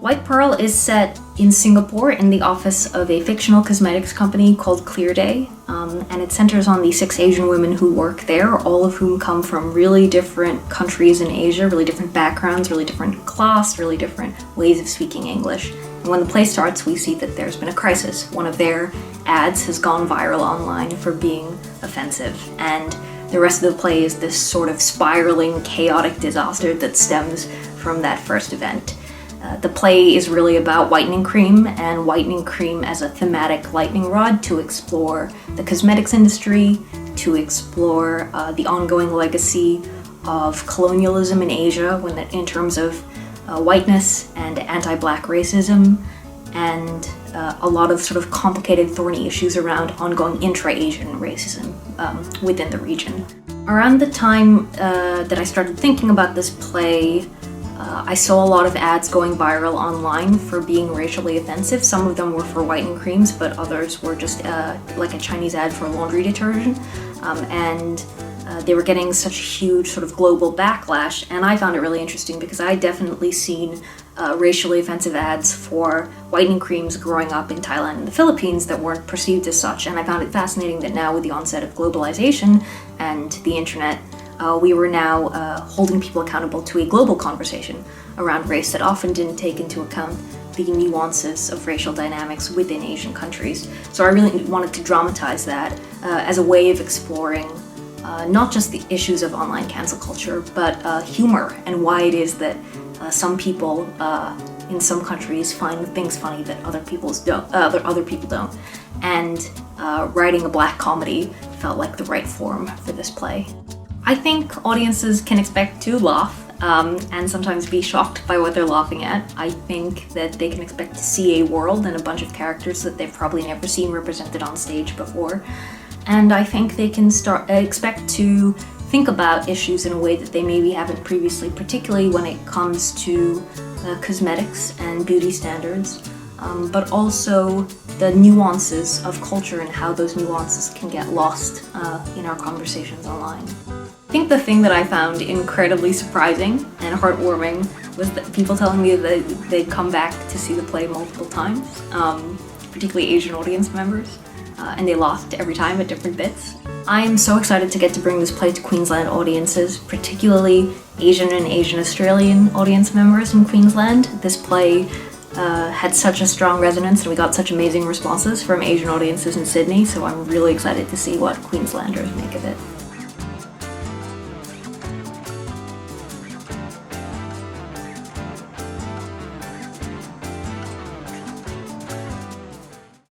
White Pearl is set in Singapore in the office of a fictional cosmetics company called Clear Day, and it centers on the 6 Asian women who work there, all of whom come from really different countries in Asia, really different backgrounds, really different class, really different ways of speaking English. And when the play starts, we see that there's been a crisis. One of their ads has gone viral online for being offensive, and the rest of the play is this sort of spiraling, chaotic disaster that stems from that first event. The play is really about whitening cream, and whitening cream as a thematic lightning rod to explore the cosmetics industry, to explore the ongoing legacy of colonialism in Asia in terms of whiteness and anti-black racism, and a lot of sort of complicated, thorny issues around ongoing intra-Asian racism within the region. Around the time that I started thinking about this play, I saw a lot of ads going viral online for being racially offensive. Some of them were for whitening creams, but others were just like a Chinese ad for laundry detergent. And they were getting such a huge sort of global backlash, and I found it really interesting because I had definitely seen racially offensive ads for whitening creams growing up in Thailand and the Philippines that weren't perceived as such, and I found it fascinating that now with the onset of globalization and the internet, we were now holding people accountable to a global conversation around race that often didn't take into account the nuances of racial dynamics within Asian countries. So I really wanted to dramatize that as a way of exploring not just the issues of online cancel culture, but humor and why it is that some people in some countries find things funny that other people don't. And writing a black comedy felt like the right form for this play. I think audiences can expect to laugh and sometimes be shocked by what they're laughing at. I think that they can expect to see a world and a bunch of characters that they've probably never seen represented on stage before. And I think they can expect to think about issues in a way that they maybe haven't previously, particularly when it comes to cosmetics and beauty standards, but also the nuances of culture and how those nuances can get lost in our conversations online. I think the thing that I found incredibly surprising and heartwarming was that people telling me that they'd come back to see the play multiple times, particularly Asian audience members, and they laughed every time at different bits. I am so excited to get to bring this play to Queensland audiences, particularly Asian and Asian Australian audience members in Queensland. This play had such a strong resonance and we got such amazing responses from Asian audiences in Sydney, so I'm really excited to see what Queenslanders make of it.